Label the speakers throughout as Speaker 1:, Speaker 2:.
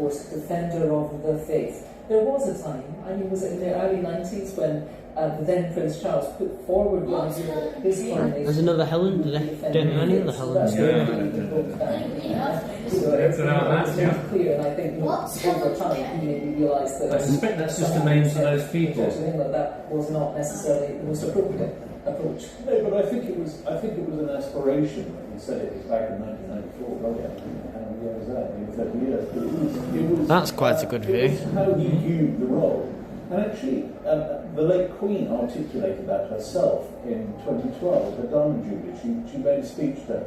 Speaker 1: course, defender of the faith. There was a time, I mean, was it in the early 90s when the then Prince Charles put forward the idea that his coronation...
Speaker 2: There's another Helen, don't know any other Helens.
Speaker 1: It's clear, and I think over time he maybe realised that...
Speaker 3: I suspect that's just the names of those people.
Speaker 1: That was not necessarily the most appropriate approach.
Speaker 4: No, but I think it was an aspiration when he said it was back in 1994. Well, yeah, how many years was that? Maybe 30 years. It was,
Speaker 2: That's quite a good view.
Speaker 4: It was how he viewed the role. And actually, the late Queen articulated that herself in 2012, the Diamond Jubilee. She made a speech to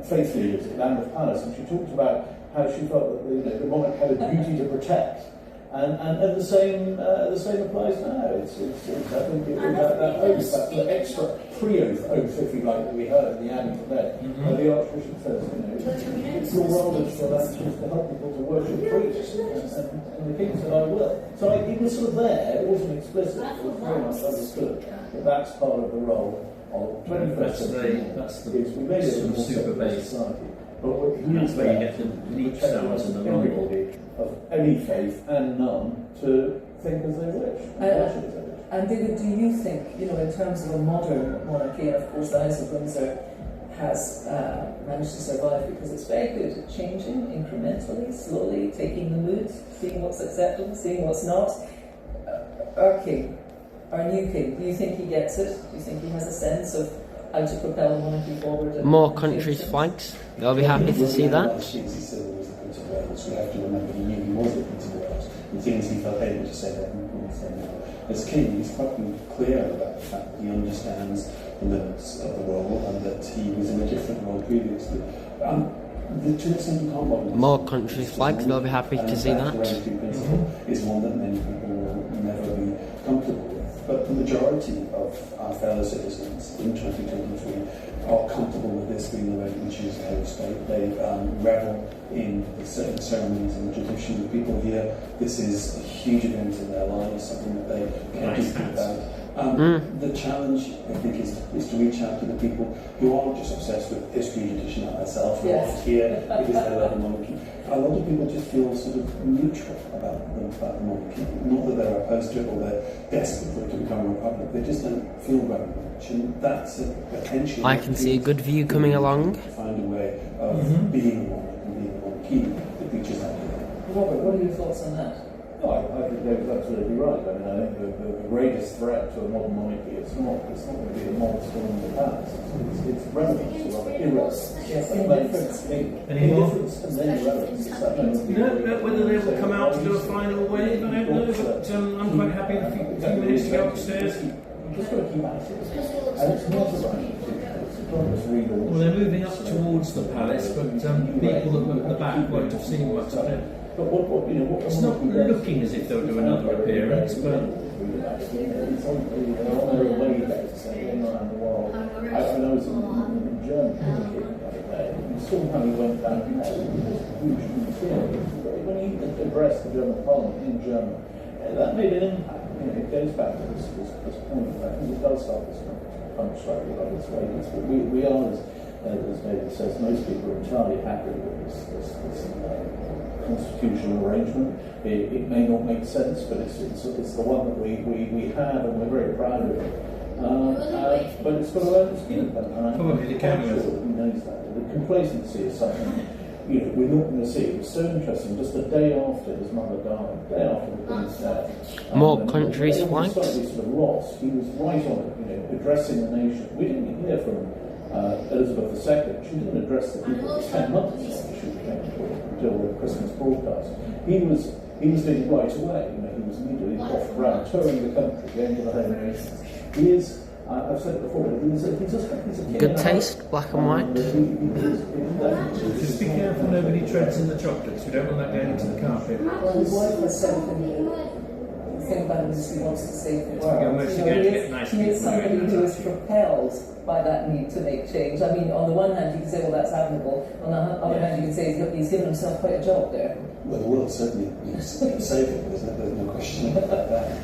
Speaker 4: faith leaders at Lambeth Palace, and she talked about how she felt that the monarch had a duty to protect. And the same applies now. I think that oath, that sort of extra pre-oath oath, if you like, that we heard in the Abbey today, where the Archbishop says, it's your role as for that to help people to worship priests, and the King said, I will. So it was sort of there, it wasn't explicit, it was very much understood that that's part of the role of 21st century.
Speaker 3: That's
Speaker 4: we made it a more
Speaker 3: super base
Speaker 4: society.
Speaker 3: That's where you get the leech sounds and the
Speaker 4: everybody of any faith and none to think as they wish.
Speaker 1: And David, do you think, in terms of a modern monarchy, and of course the House of Windsor has managed to survive because it's very good at changing incrementally, slowly, taking the mood, seeing what's acceptable, seeing what's not. Our king, our new king, do you think he gets it? Do you think he has a sense of how to propel monarchy forward?
Speaker 2: More countries' flags. They'll be happy to see that.
Speaker 5: We have to remember he knew he was a Prince of Wales, and things he felt able to say that he couldn't say now. As king, he's quite clear about the fact that he understands the limits of the role and that he was in a different role previously. To an extent, you can't bother.
Speaker 2: More countries' flags, they'll be happy to see that.
Speaker 5: Hereditary principle is one that many people will never be comfortable with. But the majority of our fellow citizens in 2023 are comfortable with this being the way we choose to host state. They revel in the certain ceremonies and the tradition of people here. This is a huge event in their lives, something that they care deeply about. The challenge, I think, is to reach out to the people who aren't just obsessed with history and tradition like myself, who aren't here because they love the monarchy. A lot of people just feel sort of neutral about the monarchy. Not that they're opposed to it or they're desperate for it to become a republic. They just don't feel very much. And that's a potential.
Speaker 2: I can see a good view coming along.
Speaker 5: Find a way of being a monarch and being a monarchy that reaches out to them.
Speaker 1: Robert, what are your thoughts on that?
Speaker 4: I think David's absolutely right. I mean, I think the greatest threat to a modern monarchy is not going to be a mob storming the palace. It's relevance rather irrelevance.
Speaker 1: Yes,
Speaker 4: indifference and then irrelevance.
Speaker 3: You don't know whether they will come out to do a final wave. I don't know, but I'm quite happy in a few minutes to go upstairs.
Speaker 4: Just got to keep at it. And it's not about
Speaker 3: Well, they're moving up towards the palace, but people at the back won't have seen much of it.
Speaker 4: But
Speaker 3: it's not looking as if they'll do another appearance, but
Speaker 4: it's on their way there to say around the world. I know it's in Germany the other day. You saw how he went down there. When he addressed the German Parliament in German, that made an impact. It goes back to this point. I think it does start this punch slightly above its weight. We are, as David says, most people are entirely happy with this constitutional arrangement. It may not make sense, but it's the one that we have, and we're very proud of it. But it's got to learn its skin.
Speaker 3: Probably the camera.
Speaker 4: He knows that. The complacency is something we're not going to see. It was so interesting. Just the day after his mother died, the day after the Queen's death,
Speaker 2: more countries' flags.
Speaker 4: Slightly sort of lost. He was right on it, addressing the nation. We didn't hear from Elizabeth II. She didn't address the people for 10 months. She came until the Christmas broadcast. He was doing it right away. He was immediately off the ground, touring the country, going to the home nations. He is. I've said it before. He's a king.
Speaker 2: Good taste, black and white.
Speaker 3: Just be careful nobody treads in the chocolates. We don't want that going into the carpet.
Speaker 1: Well, his wife has said the thing about him is he wants to save the world. He is somebody who is propelled by that need to make change. I mean, on the one hand, you can say, well, that's admirable. On the other hand, you can say he's given himself quite a job there.
Speaker 5: Well, the world certainly needs saving. There's no question about that.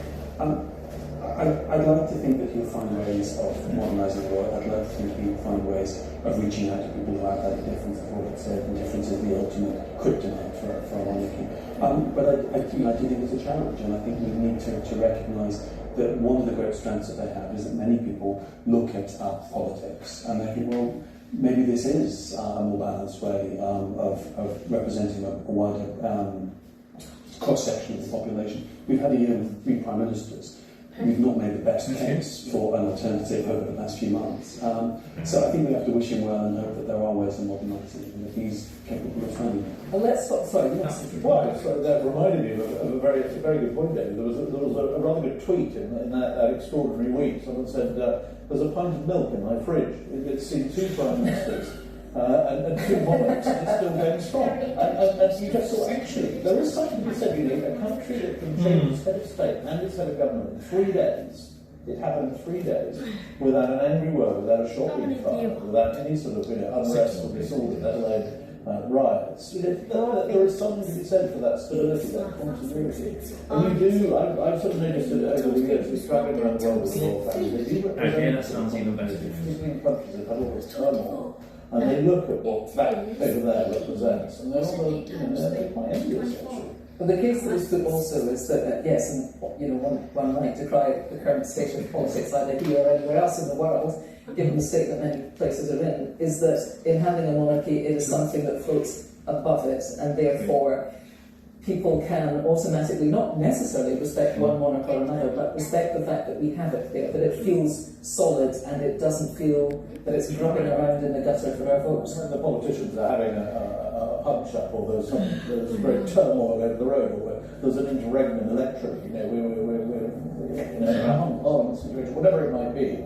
Speaker 5: I'd like to think that he'll find ways of modernising the world. I'd like to think he'll find ways of reaching out to people who have had a difference. I've already said the difference is the ultimate kryptonite for a monarchy. But I do think it's a challenge, and I think we need to recognise that one of the great strengths that they have is that many people look at politics and they think, well, maybe this is a more balanced way of representing a wider cross-section of the population. We've had a year with 3 prime ministers. We've not made the best case for an alternative over the last few months. So I think we have to wish him well and hope that there are ways of modernising and that he's capable of finding them.
Speaker 1: Well, let's stop. Sorry, yes.
Speaker 4: Well, so that reminded me of a very good point, David. There was a rather good tweet in that extraordinary week. Someone said, there's a pint of milk in my fridge. It's seen 2 prime ministers and 2 monarchs, and it's still going strong. And you just thought, actually, there is something to be said. You know, a country that can change its head of state and its head of government in 3 days. It happened in 3 days without an angry word, without a shot being fired, without any sort of unrest or disorder, let alone riots. You know, there is something to be said for that stability, that continuity. And you do, I've sort of noticed it over the years, we've travelling around the world with the royal family, they do represent
Speaker 3: Okay, that sounds even better.
Speaker 4: Particularly in countries that have all this turmoil, and they look at what that over there represents, and they're they're quite envious actually.
Speaker 1: But the case that is put also is that, yes, and one might decry the current state of politics either here or anywhere else in the world, given the state that many places are in, is that in having a monarchy, it is something that floats above it, and therefore people can automatically, not necessarily respect one monarch or another, but respect the fact that we have it there, that it feels solid and it doesn't feel that it's dropping around in the gutter for our votes.
Speaker 4: And the politicians are having a punch up, or there's a great turmoil over the road, or there's an interregnum electorate, we're in a hung parliament situation, whatever it might be.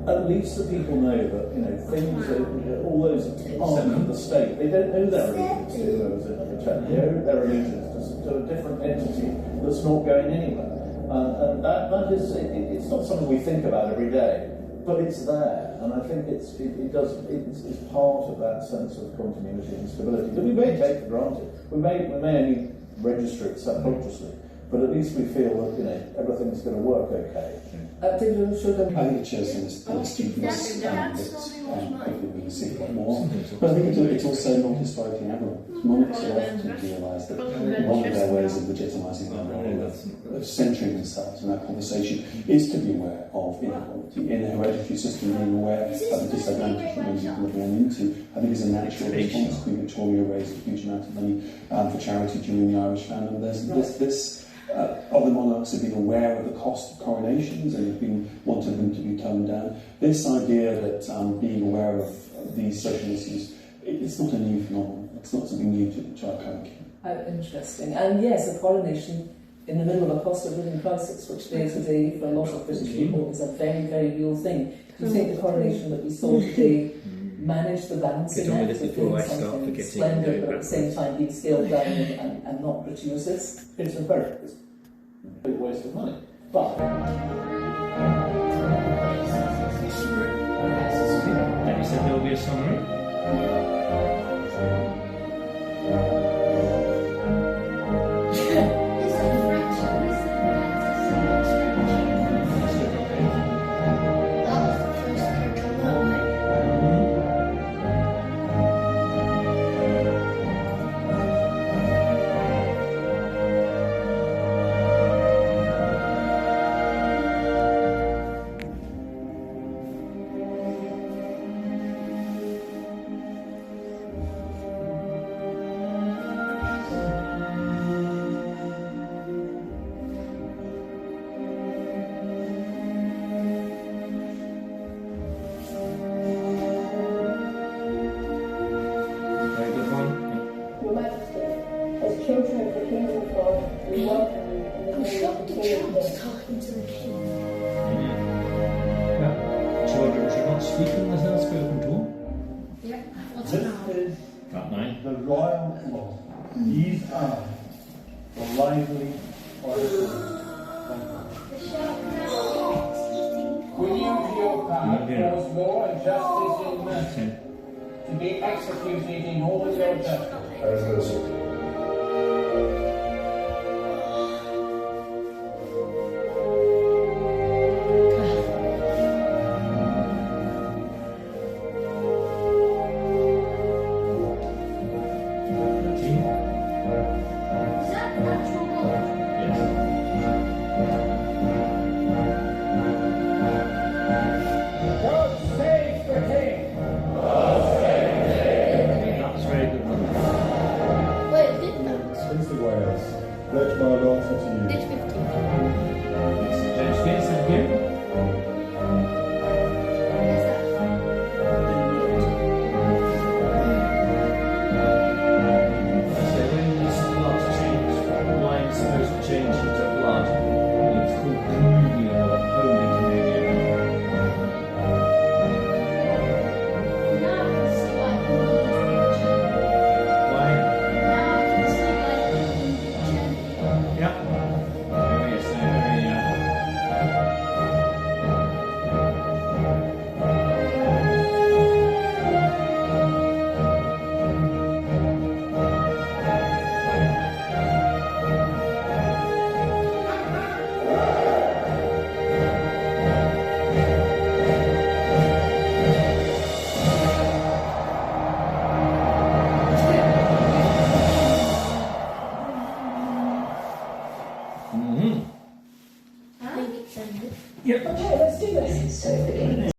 Speaker 4: At least the people know that things are, all those arms of the state, they don't owe their allegiance to whoever's in the return. They owe their allegiance to a different entity that's not going anywhere. And that is, it's not something we think about every day, but it's there, and I think it's part of that sense of continuity and stability that we may take for granted. We may only register it subconsciously, but at least we feel that everything's going to work okay.
Speaker 1: David, I'm sure that
Speaker 5: I think it shows in the students that hopefully we will see a lot more. But I think it's also not historically aberrant. Monarchs are often realise that one of their ways of legitimising their role, of centering themselves in that conversation, is to be aware of inequality in a hereditary system, being aware of the disadvantage that many people are born into. I think is a natural response. Queen Victoria raised a huge amount of money for charity during the Irish famine. There's this. Other monarchs have been aware of the cost of coronations and have been wanting them to be toned down. This idea that being aware of these social issues, it's not a new phenomenon. It's not something new to our country.
Speaker 1: Interesting. And yes, a coronation in the middle of a cost of living crisis, which day to day for a lot of British people is a very, very real thing. Do you think the coronation that we saw today managed the balancing act of doing something splendid, but at the same time being scaled down and not gratuitous?
Speaker 4: It's a very big waste of money. But
Speaker 3: Then you said there will be a summary. Children should not speak unless they're spoken to.
Speaker 6: Yeah, what's
Speaker 4: this
Speaker 6: now?
Speaker 4: is
Speaker 3: About 9.
Speaker 4: the royal law. These are the lively oracles.
Speaker 7: Will you, Cleopatra, cause war and justice in mercy, to be executed in all your justice?
Speaker 6: Pledge my loyalty to you.
Speaker 8: Page 50.
Speaker 3: James Gates, thank you.
Speaker 8: Where's that?
Speaker 3: So when this blood changes from wine is supposed to change into blood, it's called communion or holy communion.
Speaker 8: Now I can see why people don't drink gin.
Speaker 3: Why?
Speaker 8: Now I can see why people don't drink gin.
Speaker 3: Yeah. Very, so very,
Speaker 8: I think it's ended.
Speaker 3: Yep.
Speaker 1: Okay, let's do this.